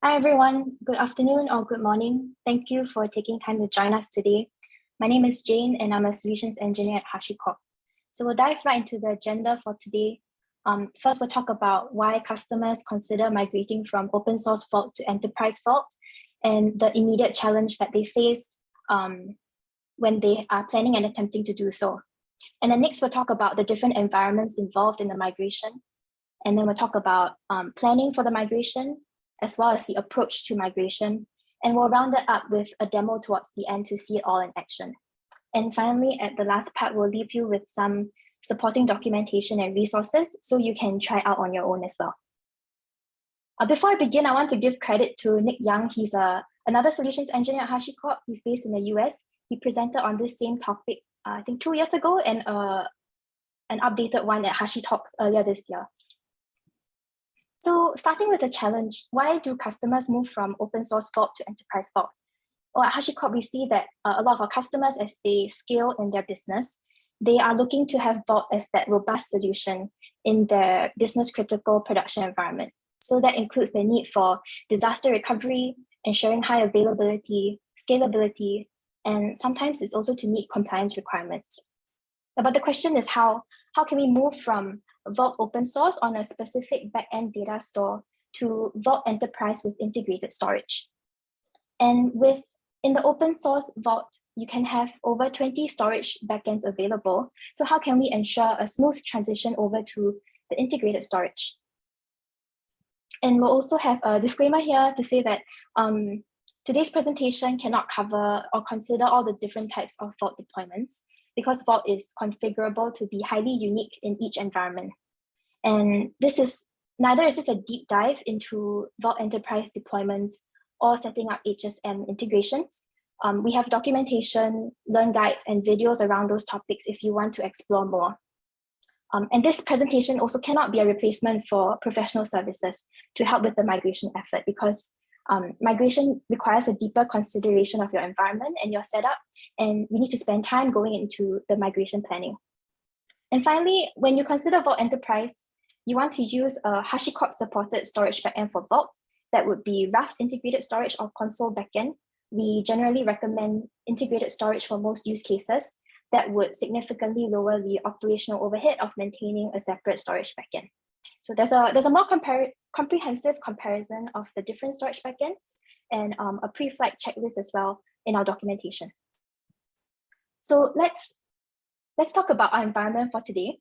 Hi, everyone. Good afternoon or good morning. Thank you for taking time to join us today. My name is Jane, and I'm a solutions engineer at HashiCorp. So we'll dive right into the agenda for today. First, we'll talk about why customers consider migrating from open source Vault to enterprise Vault and the immediate challenge that they face when they are planning and attempting to do so. And then next, we'll talk about the different environments involved in the migration. And then we'll talk about planning for the migration, as well as the approach to migration. And we'll round it up with a demo towards the end to see it all in action. And finally, at the last part, we'll leave you with some supporting documentation and resources so you can try out on your own as well. Before I begin, I want to give credit to Nick Young. He's another solutions engineer at HashiCorp. He's based in the US. He presented on this same topic, I think 2 years ago, and an updated one at HashiTalks earlier this year. So starting with the challenge, why do customers move from open source Vault to enterprise Vault? Well, at HashiCorp, we see that a lot of our customers, as they scale in their business, they are looking to have Vault as that robust solution in their business critical production environment. So that includes the need for disaster recovery, ensuring high availability, scalability, and sometimes it's also to meet compliance requirements. But the question is how can we move from Vault open source on a specific backend data store to Vault enterprise with integrated storage? And in the open source Vault, you can have over 20 storage backends available. So how can we ensure a smooth transition over to the integrated storage? And we'll also have a disclaimer here to say that today's presentation cannot cover or consider all the different types of Vault deployments, because Vault is configurable to be highly unique in each environment. And neither is this a deep dive into Vault enterprise deployments or setting up HSM integrations. We have documentation, learn guides, and videos around those topics if you want to explore more. And this presentation also cannot be a replacement for professional services to help with the migration effort, because migration requires a deeper consideration of your environment and your setup, and we need to spend time going into the migration planning. And finally, when you consider Vault Enterprise, you want to use a HashiCorp supported storage backend for Vault. That would be Raft integrated storage or Consul backend. We generally recommend integrated storage for most use cases. That would significantly lower the operational overhead of maintaining a separate storage backend. So there's a more comprehensive comparison of the different storage backends and a pre-flight checklist as well in our documentation. So let's talk about our environment for today.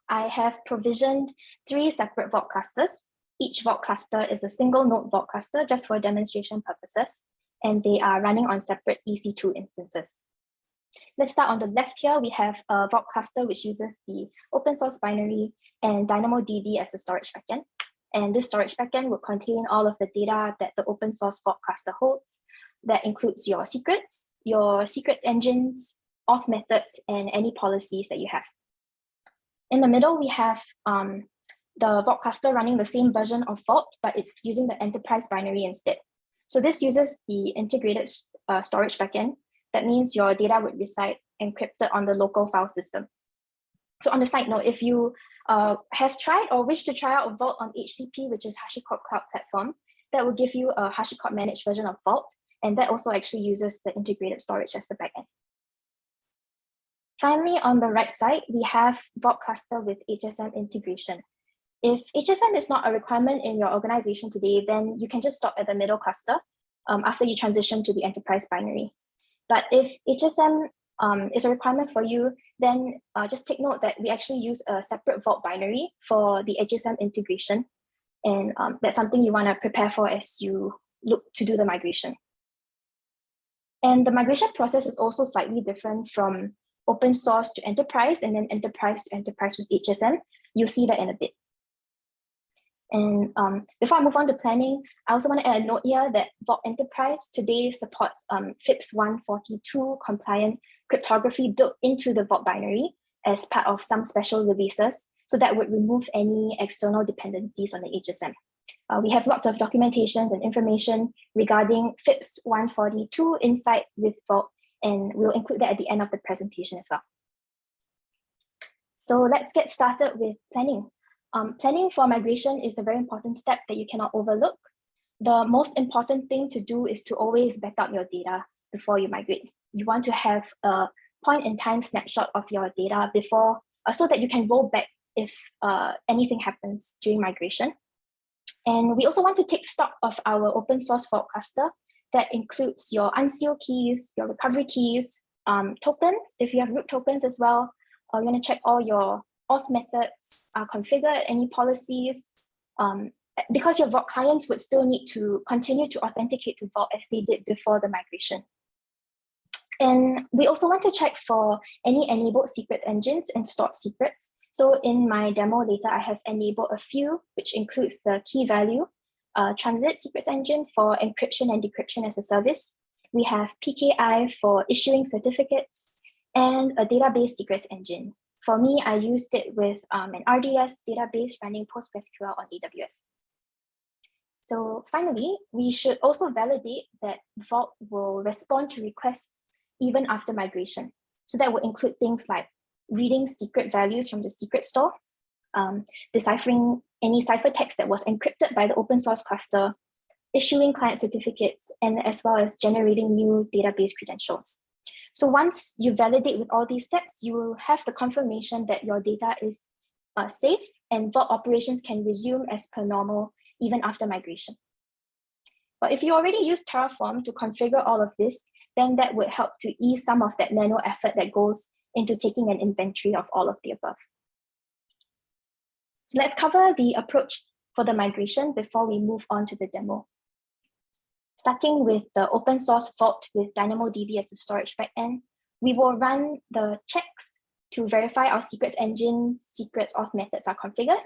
I have provisioned 3 separate Vault clusters. Each Vault cluster is a single node Vault cluster just for demonstration purposes, and they are running on separate EC2 instances. Let's start on the left here. We have a Vault cluster which uses the open source binary and DynamoDB as a storage backend. And this storage backend will contain all of the data that the open source Vault cluster holds. That includes your secret engines, auth methods, and any policies that you have. In the middle, we have the Vault cluster running the same version of Vault, but it's using the enterprise binary instead. So this uses the integrated storage backend. That means your data would reside encrypted on the local file system. So on the side note, if you have tried or wish to try out Vault on HCP, which is HashiCorp Cloud Platform, that will give you a HashiCorp managed version of Vault. And that also actually uses the integrated storage as the backend. Finally, on the right side, we have Vault cluster with HSM integration. If HSM is not a requirement in your organization today, then you can just stop at the middle cluster after you transition to the enterprise binary. But if HSM is a requirement for you, then just take note that we actually use a separate Vault binary for the HSM integration. And that's something you want to prepare for as you look to do the migration. And the migration process is also slightly different from open source to enterprise and then enterprise to enterprise with HSM. You'll see that in a bit. And before I move on to planning, I also want to add a note here that Vault Enterprise today supports FIPS 142 compliant cryptography built into the Vault binary as part of some special releases. So that would remove any external dependencies on the HSM. We have lots of documentations and information regarding FIPS 142 inside with Vault, and we'll include that at the end of the presentation as well. So let's get started with planning. Planning for migration is a very important step that you cannot overlook. the most important thing to do is to always back up your data before you migrate. You want to have a point-in-time snapshot of your data before, so that you can roll back if anything happens during migration. And we also want to take stock of our open source vault cluster. That includes your unsealed keys, your recovery keys, tokens, if you have root tokens as well. You want to check all your auth methods are configured, any policies, because your Vault clients would still need to continue to authenticate to Vault as they did before the migration. And we also want to check for any enabled secrets engines and stored secrets. So in my demo data, I have enabled a few, which includes the key value, transit secrets engine for encryption and decryption as a service. We have PKI for issuing certificates and a database secrets engine. For me, I used it with an RDS database running PostgreSQL on AWS. So finally, we should also validate that Vault will respond to requests even after migration. So that would include things like reading secret values from the secret store, deciphering any ciphertext that was encrypted by the open source cluster, issuing client certificates, and as well as generating new database credentials. So once you validate with all these steps, you will have the confirmation that your data is safe and Vault operations can resume as per normal even after migration. But if you already use Terraform to configure all of this, then that would help to ease some of that manual effort that goes into taking an inventory of all of the above. So let's cover the approach for the migration before we move on to the demo. Starting with the open source Vault with DynamoDB as a storage backend, we will run the checks to verify our secrets engine, secrets auth methods are configured.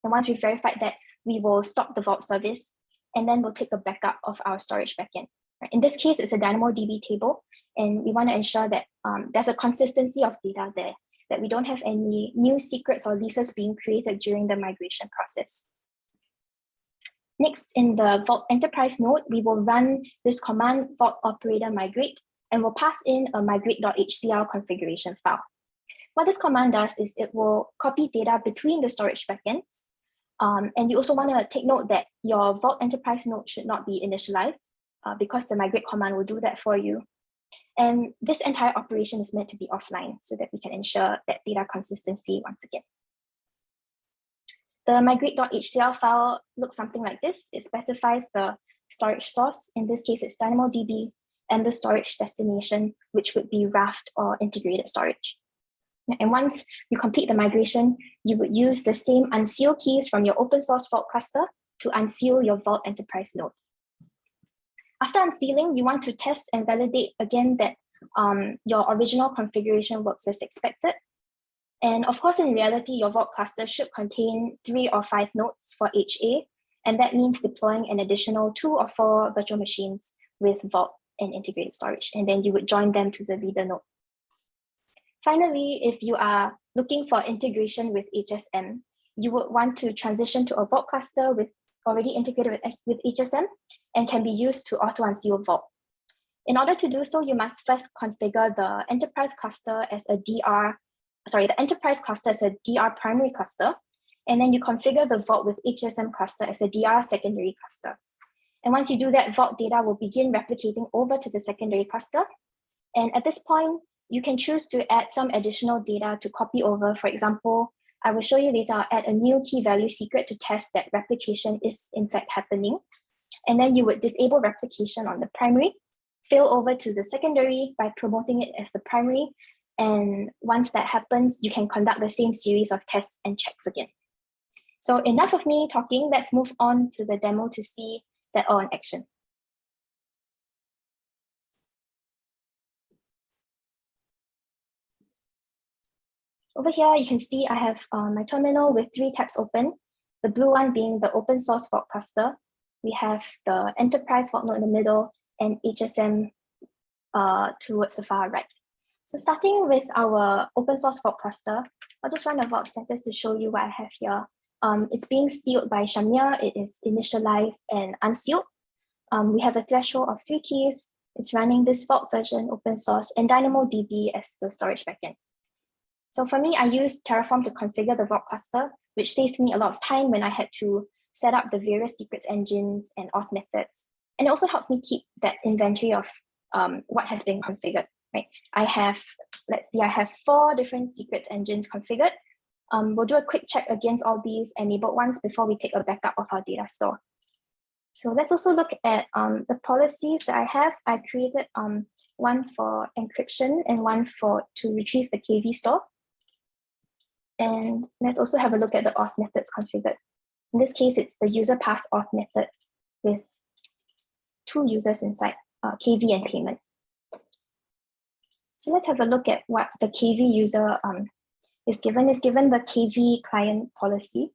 And once we've verified that, we will stop the Vault service, and then we'll take a backup of our storage backend. In this case, it's a DynamoDB table, and we want to ensure that there's a consistency of data there, that we don't have any new secrets or leases being created during the migration process. Next, in the Vault Enterprise node, we will run this command vault operator migrate, and we'll pass in a migrate.hcl configuration file. What this command does is it will copy data between the storage backends. And you also want to take note that your Vault Enterprise node should not be initialized because the migrate command will do that for you. And this entire operation is meant to be offline so that we can ensure that data consistency once again. The migrate.hcl file looks something like this. It specifies the storage source. In this case, it's DynamoDB, and the storage destination, which would be Raft or integrated storage. And once you complete the migration, you would use the same unseal keys from your open source Vault cluster to unseal your Vault Enterprise node. After unsealing, you want to test and validate again that your original configuration works as expected. And of course, in reality, your Vault cluster should contain 3 or 5 nodes for HA, and that means deploying an additional 2 or 4 virtual machines with Vault and integrated storage, and then you would join them to the leader node. Finally, if you are looking for integration with HSM, you would want to transition to a Vault cluster with already integrated with HSM and can be used to auto-unseal Vault. In order to do so, you must first configure the enterprise cluster as a DR primary cluster, and then you configure the Vault with HSM cluster as a DR secondary cluster. And once you do that, Vault data will begin replicating over to the secondary cluster. And at this point, you can choose to add some additional data to copy over. For example, I will show you later, I'll add a new key value secret to test that replication is in fact happening. And then you would disable replication on the primary, fail over to the secondary by promoting it as the primary. And once that happens, you can conduct the same series of tests and checks again. So enough of me talking, let's move on to the demo to see that all in action. Over here, you can see I have my terminal with 3 tabs open, the blue one being the open source Vault cluster. We have the enterprise Vault node in the middle and HSM towards the far right. So starting with our open source Vault cluster, I'll just run a Vault status to show you what I have here. It's being sealed by Shamir. It is initialized and unsealed. We have a threshold of 3 keys. It's running this Vault version open source and DynamoDB as the storage backend. So for me, I use Terraform to configure the Vault cluster, which saves me a lot of time when I had to set up the various secrets engines and auth methods. And it also helps me keep that inventory of what has been configured, right? I have 4 different secrets engines configured. We'll do a quick check against all these enabled ones before we take a backup of our data store. So let's also look at the policies that I have. I created one for encryption and one to retrieve the KV store. And let's also have a look at the auth methods configured. In this case, it's the user pass auth method with 2 users inside, KV and payment. So let's have a look at what the KV user is given. Is given the KV client policy.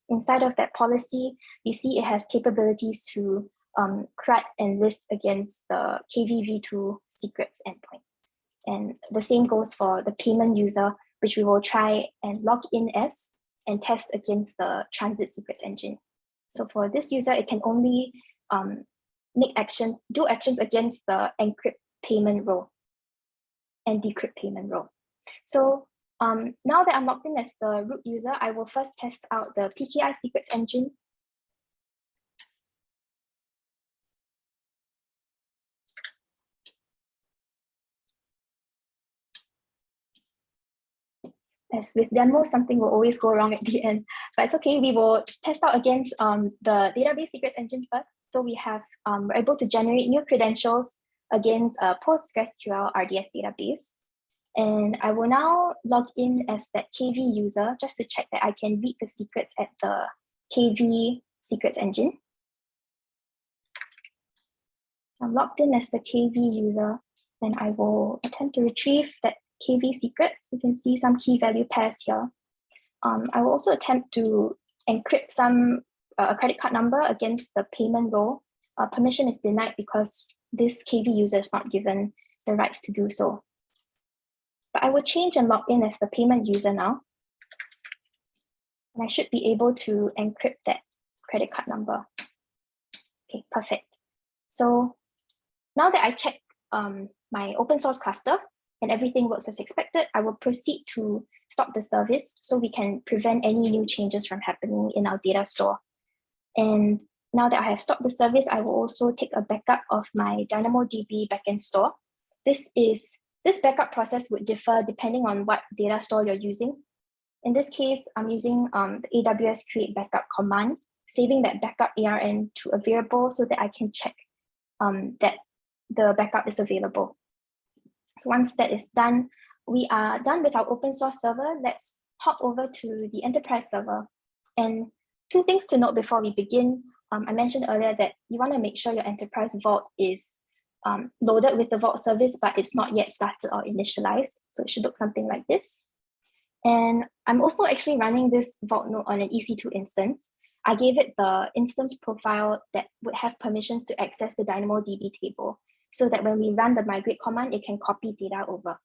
Inside of that policy, you see it has capabilities to CRUD and list against the KV-v2 secrets endpoint. And the same goes for the payment user, which we will try and log in as and test against the transit secrets engine. So for this user, it can only do actions against the encrypt payment role and decrypt payment role. So now that I'm logged in as the root user, I will first test out the PKI secrets engine. As with demo, something will always go wrong at the end, but it's okay. We will test out against the database secrets engine first. So we have, we're able to generate new credentials against a PostgreSQL RDS database. And I will now log in as that KV user just to check that I can read the secrets at the KV secrets engine. I'm logged in as the KV user, and I will attempt to retrieve that KV secret. So you can see some key value pairs here. I will also attempt to encrypt a credit card number against the payment role. Permission is denied because this KV user is not given the rights to do so. But I will change and log in as the payment user now. And I should be able to encrypt that credit card number. Okay, perfect. So now that I check my open source cluster and everything works as expected, I will proceed to stop the service so we can prevent any new changes from happening in our data store. And now that I have stopped the service, I will also take a backup of my DynamoDB backend store. This backup process would differ depending on what data store you're using. In this case, I'm using the AWS create backup command, saving that backup ARN to a variable so that I can check that the backup is available. So once that is done, we are done with our open source server. Let's hop over to the enterprise server. And 2 things to note before we begin. I mentioned earlier that you want to make sure your enterprise vault is loaded with the Vault service, but it's not yet started or initialized. So it should look something like this. And I'm also actually running this Vault node on an EC2 instance. I gave it the instance profile that would have permissions to access the DynamoDB table so that when we run the migrate command, it can copy data over.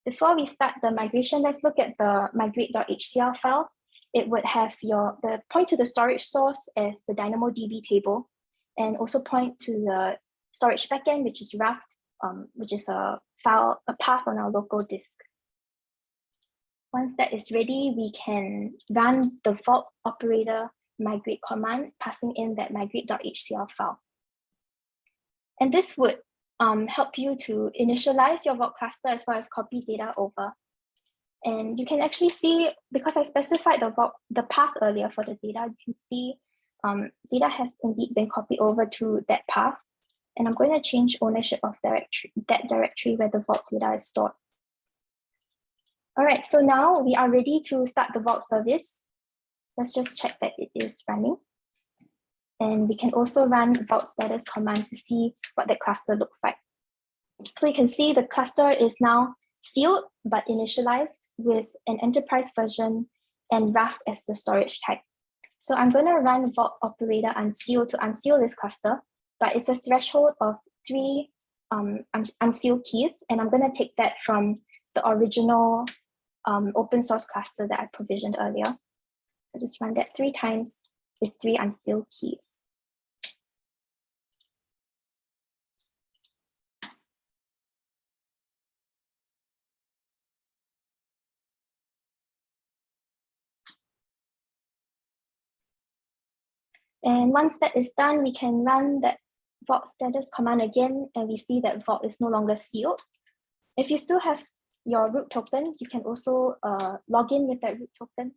Before we start the migration, let's look at the migrate.hcl file. It would have the point to the storage source as the DynamoDB table, and also point to the storage backend, which is Raft, which is a path on our local disk. Once that is ready, we can run the Vault operator migrate command, passing in that migrate.hcl file. And this would help you to initialize your Vault cluster as well as copy data over. And you can actually see, because I specified the path earlier for the data, you can see data has indeed been copied over to that path. And I'm going to change ownership of that directory where the Vault data is stored. All right, so now we are ready to start the Vault service. Let's just check that it is running. And we can also run Vault status command to see what the cluster looks like. So you can see the cluster is now sealed but initialized with an enterprise version and Raft as the storage type. So I'm going to run Vault operator unseal to unseal this cluster, but it's a threshold of 3 unsealed keys, and I'm going to take that from the original open source cluster that I provisioned earlier. I'll just run that 3 times with 3 unsealed keys. And once that is done, we can run that vault status command again, and we see that vault is no longer sealed. If you still have your root token, you can also log in with that root token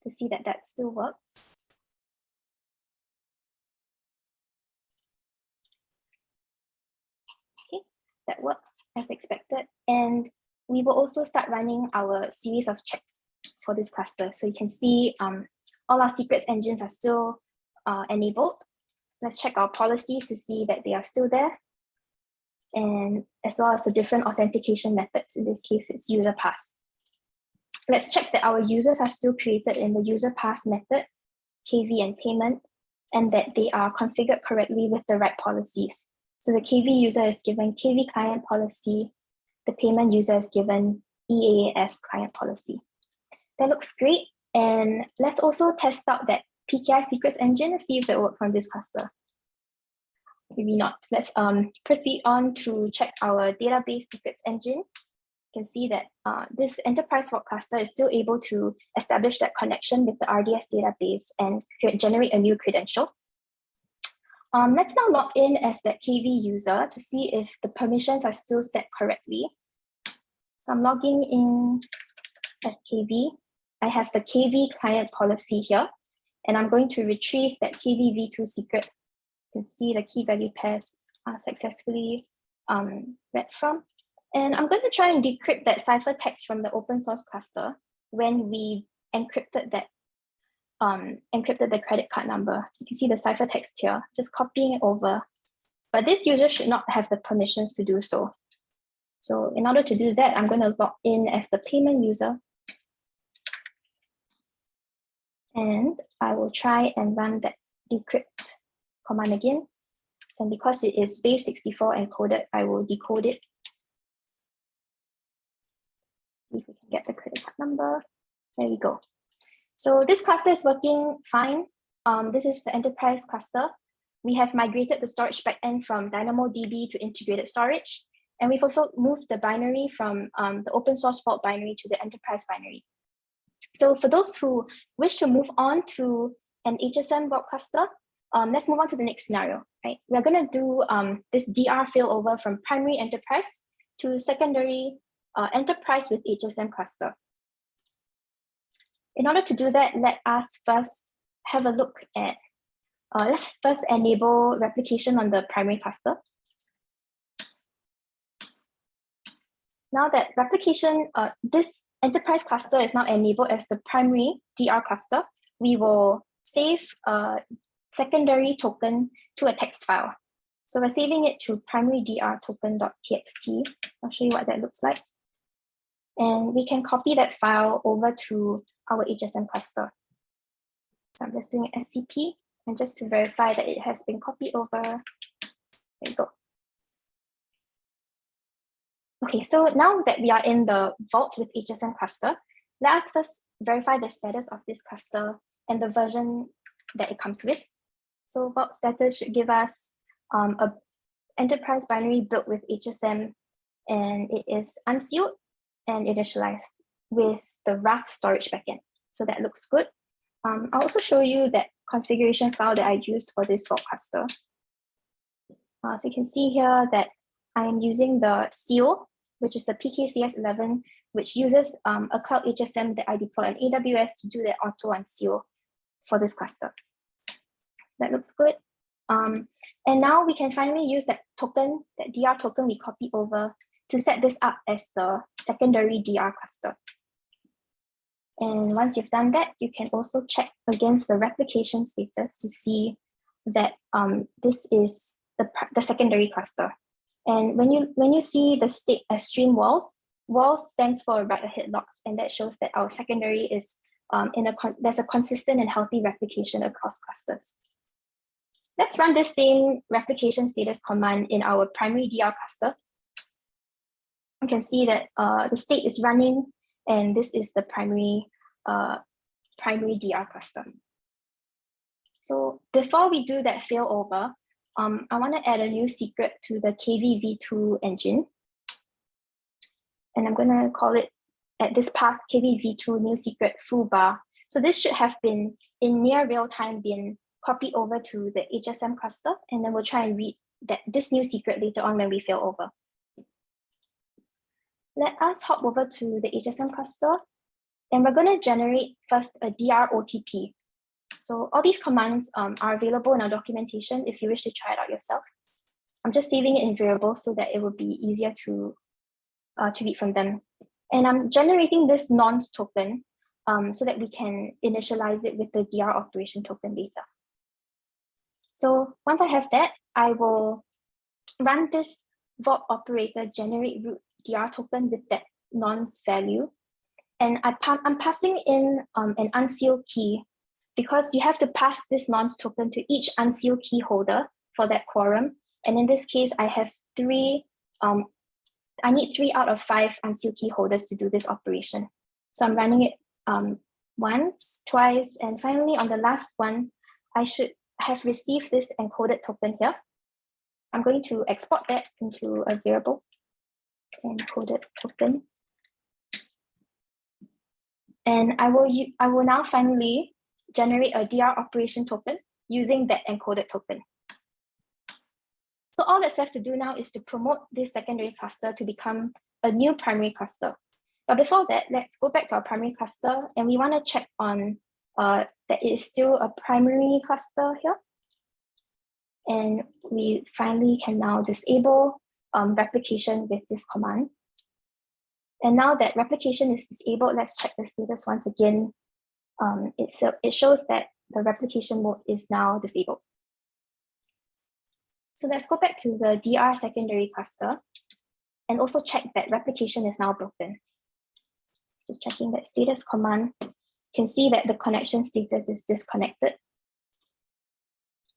to see that that still works. Okay, that works as expected. And we will also start running our series of checks for this cluster. So you can see all our secrets engines are still enabled. Let's check our policies to see that they are still there. And as well as the different authentication methods. In this case, it's user pass. Let's check that our users are still created in the user pass method, KV and payment, and that they are configured correctly with the right policies. So the KV user is given KV client policy. The payment user is given EAS client policy. That looks great. And let's also test out that PKI secrets engine and see if it works on this cluster. Maybe not. Let's proceed on to check our database secrets engine. You can see that this enterprise vault cluster is still able to establish that connection with the RDS database and generate a new credential. Let's now log in as that KV user to see if the permissions are still set correctly. So I'm logging in as KV. I have the KV client policy here, and I'm going to retrieve that KV v2 secret. You can see the key value pairs are successfully read from. And I'm going to try and decrypt that ciphertext from the open source cluster when we encrypted that encrypted the credit card number. So you can see the ciphertext here, just copying it over. But this user should not have the permissions to do so. So in order to do that, I'm going to log in as the payment user. And I will try and run that decrypt command again. And because it is base 64 encoded, I will decode it. See if we can get the credit card number. There we go. So this cluster is working fine. This is the enterprise cluster. We have migrated the storage backend from DynamoDB to integrated storage. And we've also moved the binary from the open source vault binary to the enterprise binary. So for those who wish to move on to an HSM vault cluster, let's move on to the next scenario, right? We're going to do this DR failover from primary enterprise to secondary enterprise with HSM cluster. In order to do that, let us first have a look at, let's first enable replication on the primary cluster. Now that replication, this enterprise cluster is now enabled as the primary DR cluster, we will save a secondary token to a text file. So we're saving it to primary dr token.txt. I'll show you what that looks like. And we can copy that file over to our HSM cluster. So I'm just doing an SCP, and just to verify that it has been copied over, there you go. Okay, so now that we are in the vault with HSM cluster, let us first verify the status of this cluster and the version that it comes with. So vault status should give us a enterprise binary built with HSM, and it is unsealed and initialized with the RAF storage backend. So that looks good. I'll also show you that configuration file that I used for this vault cluster. So you can see here that I am using the seal, which is the PKCS11, which uses a cloud HSM that I deploy on AWS to do the auto unseal for this cluster. That looks good. And now we can finally use that token, that DR token we copied over, to set this up as the secondary DR cluster. And once you've done that, you can also check against the replication status to see that this is the secondary cluster. And when you see the state as stream walls, walls stands for write ahead logs, and that shows that our secondary is there's a consistent and healthy replication across clusters. Let's run the same replication status command in our primary DR cluster. You can see that the state is running, and this is the primary DR cluster. So before we do that failover, I want to add a new secret to the KV-v2 engine. And I'm going to call it at this path KV-v2 new secret foobar. So this should have been in near real time been copy over to the HSM cluster, and then we'll try and read this new secret later on when we fail over. Let us hop over to the HSM cluster, and we're going to generate first a DR OTP. So all these commands are available in our documentation if you wish to try it out yourself. I'm just saving it in variables so that it will be easier to read from them. And I'm generating this nonce token so that we can initialize it with the DR operation token later. So once I have that, I will run this Vault operator generate root DR token with that nonce value. And I'm passing in an unsealed key because you have to pass this nonce token to each unsealed key holder for that quorum. And in this case, I have I need 3 out of 5 unsealed key holders to do this operation. So I'm running it once, twice, and finally on the last one, I should have received this encoded token here. I'm going to export that into a variable, encoded token. And I will now finally generate a DR operation token using that encoded token. So all that's left to do now is to promote this secondary cluster to become a new primary cluster. But before that, let's go back to our primary cluster, and we want to check on that it is still a primary cluster here. And we finally can now disable replication with this command. And now that replication is disabled, let's check the status once again. It shows that the replication mode is now disabled. So let's go back to the DR secondary cluster and also check that replication is now broken. Just checking that status command. You can see that the connection status is disconnected.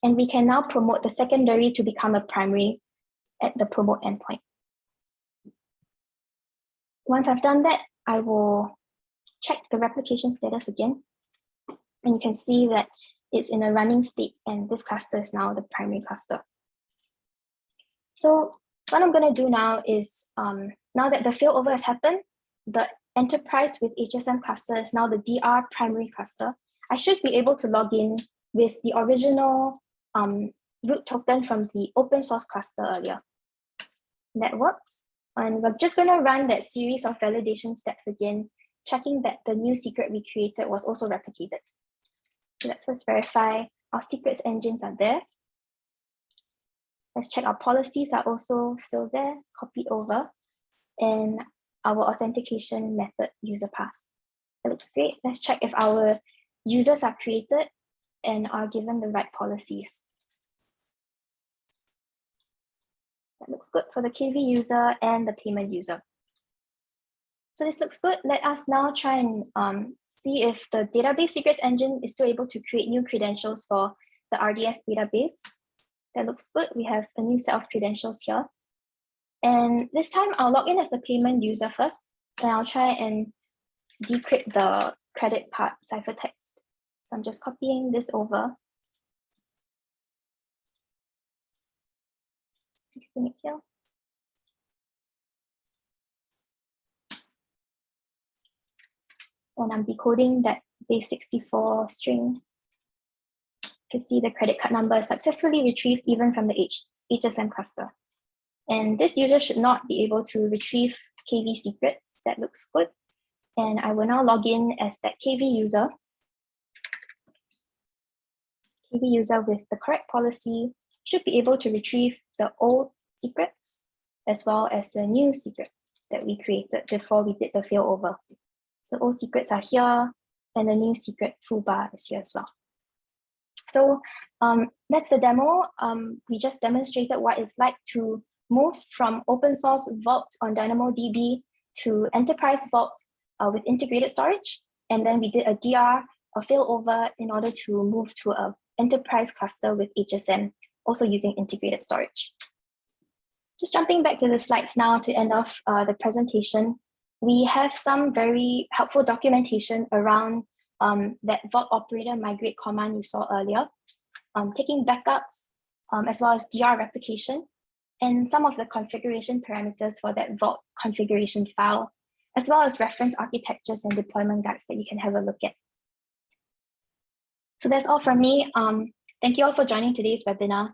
And we can now promote the secondary to become a primary at the promote endpoint. Once I've done that, I will check the replication status again. And you can see that it's in a running state, and this cluster is now the primary cluster. So what I'm going to do now is, now that the failover has happened, the enterprise with HSM cluster is now the DR primary cluster. I should be able to log in with the original root token from the open source cluster earlier. That works. And we're just going to run that series of validation steps again, checking that the new secret we created was also replicated. So let's first verify our secrets engines are there. Let's check our policies are also still there, copy over, and our authentication method user path. That looks great. Let's check if our users are created and are given the right policies. That looks good for the KV user and the payment user. So this looks good. Let us now try and see if the database secrets engine is still able to create new credentials for the RDS database. That looks good. We have a new set of credentials here. And this time I'll log in as the payment user first, and I'll try and decrypt the credit card ciphertext. So I'm just copying this over. Pasting it here. And I'm decoding that base 64 string. You can see the credit card number is successfully retrieved even from the HSM cluster. And this user should not be able to retrieve KV secrets. That looks good. And I will now log in as that KV user. KV user with the correct policy should be able to retrieve the old secrets as well as the new secret that we created before we did the failover. So old secrets are here, and the new secret foobar is here as well. So that's the demo. We just demonstrated what it's like to move from open source Vault on DynamoDB to enterprise Vault with integrated storage. And then we did a DR, a failover, in order to move to an enterprise cluster with HSM, also using integrated storage. Just jumping back to the slides now to end off the presentation. We have some very helpful documentation around that Vault operator migrate command you saw earlier, taking backups, as well as DR replication, and some of the configuration parameters for that Vault configuration file, as well as reference architectures and deployment guides that you can have a look at. So that's all from me. Thank you all for joining today's webinar.